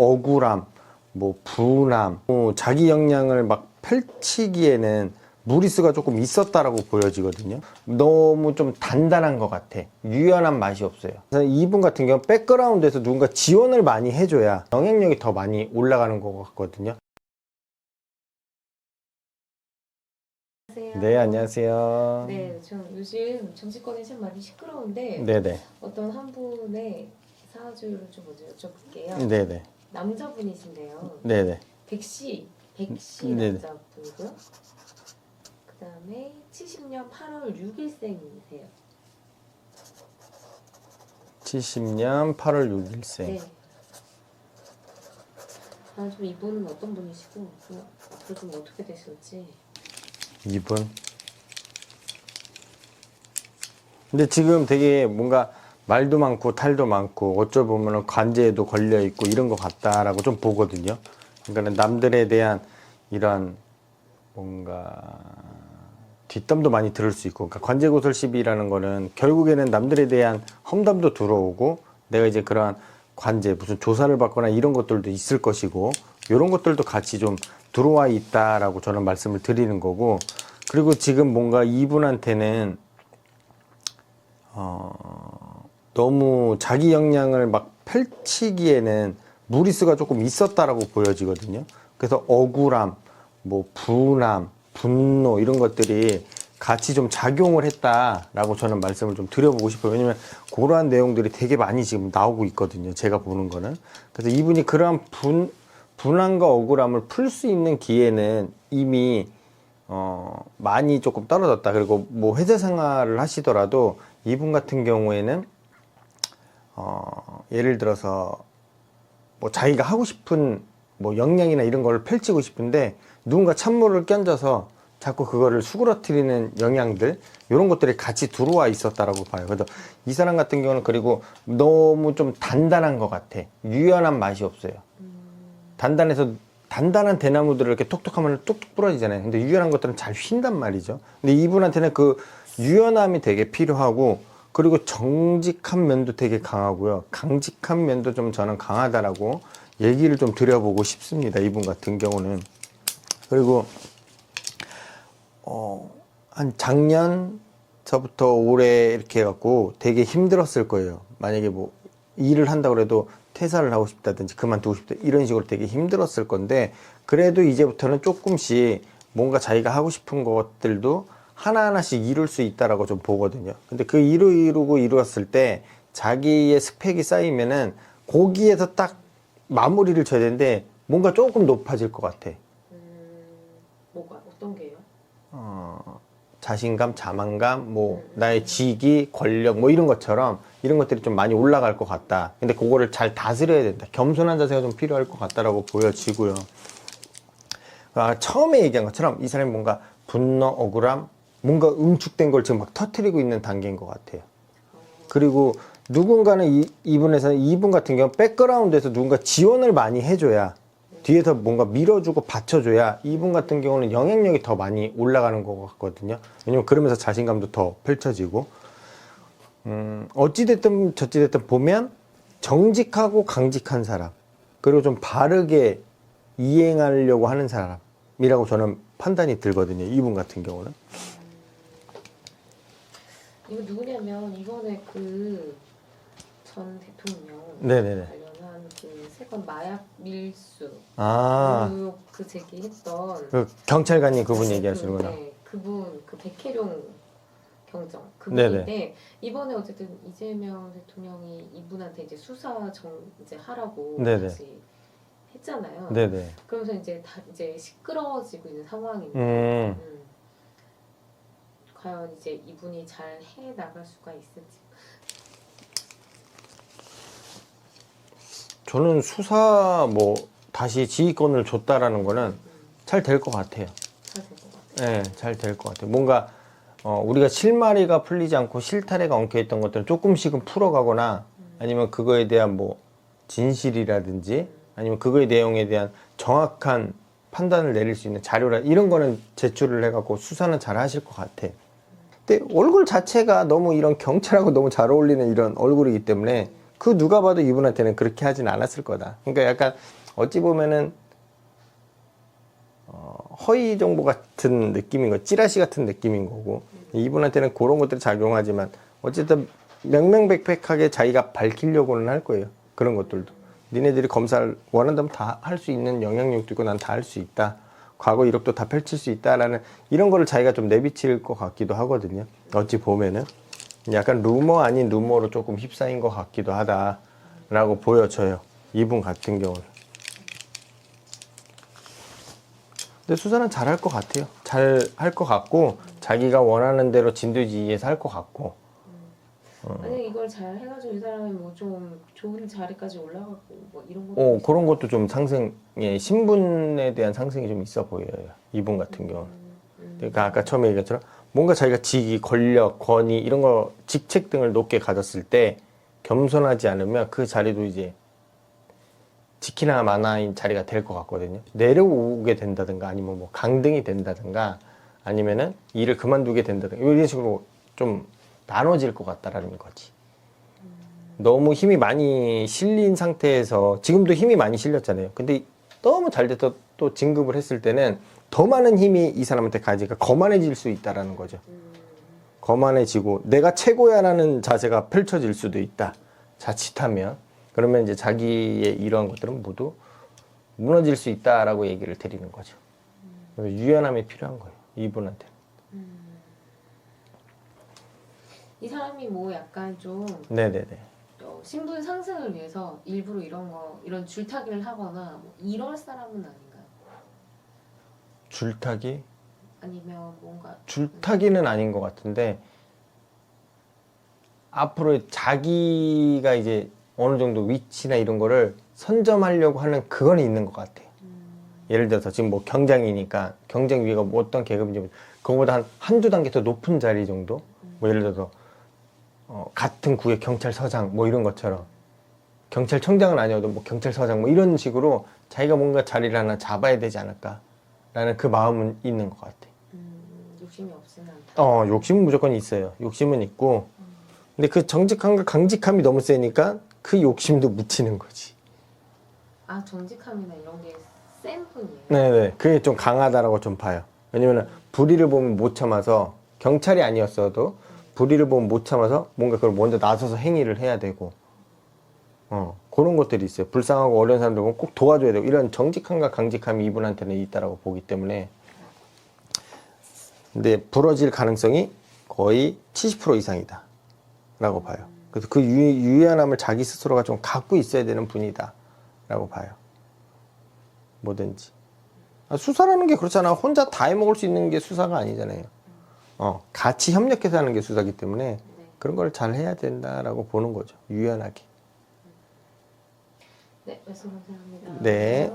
억울함, 뭐 분함, 자기 역량을 막 펼치기에는 무리수가 조금 있었다라고 보여지거든요. 너무 좀 단단한 것 같아. 유연한 맛이 없어요. 그래서 이분 같은 경우 백그라운드에서 누군가 지원을 많이 해줘야 영향력이 더 많이 올라가는 것 같거든요. 안녕하세요. 네, 안녕하세요. 네, 좀 요즘 정치권이 참 많이 시끄러운데 네네. 어떤 한 분의 사주를 좀 먼저 여쭤볼게요. 네네. 남자분이신데요. 네네. 백시 네네. 남자분이고요. 그 다음에 70년 8월 6일생이세요. 70년 8월 6일생. 네. 좀 이분은 어떤 분이시고 좀 앞으로 좀 어떻게 되실지. 이분. 근데 지금 되게 뭔가 말도 많고 탈도 많고 어쩌보면 관제에도 걸려 있고 이런 것 같다라고 좀 보거든요. 그러니까 남들에 대한 이런 뭔가 뒷담도 많이 들을 수 있고, 그러니까 관제고설십이라는 거는 결국에는 남들에 대한 험담도 들어오고, 내가 이제 그러한 관제 무슨 조사를 받거나 이런 것들도 있을 것이고, 이런 것들도 같이 좀 들어와 있다라고 저는 말씀을 드리는 거고, 그리고 지금 뭔가 이분한테는 너무 자기 역량을 막 펼치기에는 무리수가 조금 있었다라고 보여지거든요. 그래서 억울함, 뭐 분함, 분노 이런 것들이 같이 좀 작용을 했다라고 저는 말씀을 좀 드려보고 싶어요. 왜냐면 그러한 내용들이 되게 많이 지금 나오고 있거든요. 제가 보는 거는. 그래서 이분이 그러한 분함과 억울함을 풀 수 있는 기회는 이미 많이 조금 떨어졌다. 그리고 뭐 회사 생활을 하시더라도 이분 같은 경우에는 예를 들어서 뭐 자기가 하고 싶은 뭐 역량이나 이런 걸 펼치고 싶은데 누군가 찬물을 끼얹어서 자꾸 그거를 수그러뜨리는 영향들, 이런 것들이 같이 들어와 있었다라고 봐요. 그래서 이 사람 같은 경우는 그리고 너무 좀 단단한 것 같아. 유연한 맛이 없어요. 단단해서 단단한 대나무들을 이렇게 톡톡 하면 뚝뚝 부러지잖아요. 근데 유연한 것들은 잘 휜단 말이죠. 근데 이분한테는 그 유연함이 되게 필요하고, 그리고 정직한 면도 되게 강하고요. 강직한 면도 좀 저는 강하다라고 얘기를 좀 드려보고 싶습니다. 이분 같은 경우는. 그리고 한 작년서부터 올해 이렇게 해갖고 되게 힘들었을 거예요. 만약에 뭐 일을 한다고 해도 퇴사를 하고 싶다든지 그만두고 싶다 이런 식으로 되게 힘들었을 건데, 그래도 이제부터는 조금씩 뭔가 자기가 하고 싶은 것들도 하나하나씩 이룰 수 있다라고 좀 보거든요. 근데 그 이루었을 때 자기의 스펙이 쌓이면은 거기에서 딱 마무리를 쳐야 되는데 뭔가 조금 높아질 것 같아. 뭐가 어떤 게요? 자신감, 자만감, 뭐 나의 직위, 권력 뭐 이런 것처럼 이런 것들이 좀 많이 올라갈 것 같다. 근데 그거를 잘 다스려야 된다. 겸손한 자세가 좀 필요할 것 같다라고 보여지고요. 처음에 얘기한 것처럼 이 사람이 뭔가 분노, 억울함, 뭔가 응축된 걸 지금 막 터뜨리고 있는 단계인 것 같아요. 그리고 누군가는 이분 같은 경우 백그라운드에서 누군가 지원을 많이 해줘야, 뒤에서 뭔가 밀어주고 받쳐줘야 이분 같은 경우는 영향력이 더 많이 올라가는 것 같거든요. 왜냐면 그러면서 자신감도 더 펼쳐지고, 어찌됐든 저찌됐든 보면 정직하고 강직한 사람, 그리고 좀 바르게 이행하려고 하는 사람이라고 저는 판단이 들거든요. 이분 같은 경우는. 이거 누구냐면 이번에 그 전 대통령 네네네. 관련한 그 세건 마약 밀수 아, 그 제기했던 그 경찰관님 그분 네, 얘기하시는구나. 네, 그분 그 백혜룡 경정 네네. 그분인데 이번에 어쨌든 이재명 대통령이 이분한테 이제 이제 하라고 네네. 다시 했잖아요. 네네. 그러면서 이제 이제 시끄러워지고 있는 상황인데 과연 이제 이분이 잘 해 나갈 수가 있을지. 저는 수사 뭐 다시 지휘권을 줬다라는 거는 잘 될 것 같아요. 잘 될 것 같아요. 네, 잘 될 것 같아요. 뭔가 우리가 실마리가 풀리지 않고 실타래가 엉켜있던 것들을 조금씩은 풀어가거나, 아니면 그거에 대한 뭐 진실이라든지 아니면 그거의 내용에 대한 정확한 판단을 내릴 수 있는 자료라 이런 거는 제출을 해갖고 수사는 잘 하실 것 같아. 근데 얼굴 자체가 너무 이런 경찰하고 너무 잘 어울리는 이런 얼굴이기 때문에 그 누가 봐도 이분한테는 그렇게 하진 않았을 거다. 그러니까 약간 어찌 보면은 허위 정보 같은 느낌인 거, 찌라시 같은 느낌인 거고 이분한테는 그런 것들이 작용하지만 어쨌든 명명백백하게 자기가 밝히려고는 할 거예요. 그런 것들도. 니네들이 검사를 원한다면 다 할 수 있는 영향력도 있고 난 다 할 수 있다. 과거 이력도 다 펼칠 수 있다라는 이런 거를 자기가 좀 내비칠 것 같기도 하거든요. 어찌 보면은 약간 루머 아닌 루머로 조금 휩싸인 것 같기도 하다라고 보여져요. 이분 같은 경우는. 근데 수사는 잘 할 것 같아요. 잘 할 것 같고 자기가 원하는 대로 진두지휘해서 할 것 같고. 만약 이걸 잘 해가지고 이 사람이 뭐 좀 좋은 자리까지 올라가고 뭐 이런 것도 그런 것도 좀 상승, 신분에 대한 상승이 좀 있어 보여요. 이분 같은 경우는. 그러니까 아까 처음에 얘기했처럼 뭔가 자기가 직위, 권력, 권위 이런 거 직책 등을 높게 가졌을 때 겸손하지 않으면 그 자리도 이제 지키나 마나인 자리가 될 것 같거든요. 내려오게 된다든가 아니면 뭐 강등이 된다든가 아니면은 일을 그만두게 된다든가 이런 식으로 좀 나눠질 것 같다라는 거지. 너무 힘이 많이 실린 상태에서 지금도 힘이 많이 실렸잖아요. 근데 너무 잘 돼서 또 진급을 했을 때는 더 많은 힘이 이 사람한테 가지가 거만해질 수 있다라는 거죠. 거만해지고 내가 최고야라는 자세가 펼쳐질 수도 있다. 자칫하면. 그러면 이제 자기의 이러한 것들은 모두 무너질 수 있다라고 얘기를 드리는 거죠. 그래서 유연함이 필요한 거예요. 이분한테. 이 사람이 뭐 약간 좀 네네네. 신분 상승을 위해서 일부러 이런 줄타기를 하거나 뭐 이럴 사람은 아닌가요? 줄타기? 아니면 뭔가 줄타기는 아닌 것 같은데 앞으로 자기가 이제 어느 정도 위치나 이런 거를 선점하려고 하는 그건 있는 것 같아요. 예를 들어서 지금 뭐 경장이니까 경장 위가 뭐 어떤 계급인지 그거보다 한두 단계 더 높은 자리 정도? 뭐 예를 들어서 같은 구의 경찰서장 뭐 이런 것처럼 경찰청장은 아니어도 뭐 경찰서장 뭐 이런 식으로 자기가 뭔가 자리를 하나 잡아야 되지 않을까라는 그 마음은 있는 것 같아. 욕심이 없지는 않다. 욕심은 무조건 있어요. 욕심은 있고 근데 그 정직함과 강직함이 너무 세니까 그 욕심도 묻히는 거지. 아 정직함이나 이런 게 센 분이에요. 네네. 그게 좀 강하다라고 좀 봐요. 왜냐면은 불의를 보면 못 참아서 경찰이 아니었어도 불의를 보면 못 참아서 뭔가 그걸 먼저 나서서 행위를 해야 되고 그런 것들이 있어요. 불쌍하고 어려운 사람들 보면 꼭 도와줘야 되고 이런 정직함과 강직함이 이분한테는 있다라고 보기 때문에 근데 부러질 가능성이 거의 70% 이상이다 라고 봐요. 그래서 그 유연함을 자기 스스로가 좀 갖고 있어야 되는 분이다 라고 봐요. 뭐든지. 수사라는 게 그렇잖아. 혼자 다 해먹을 수 있는 게 수사가 아니잖아요. 같이 협력해서 하는 게 수사기 때문에 그런 걸 잘 해야 된다라고 보는 거죠. 유연하게. 네, 말씀 감사합니다. 네.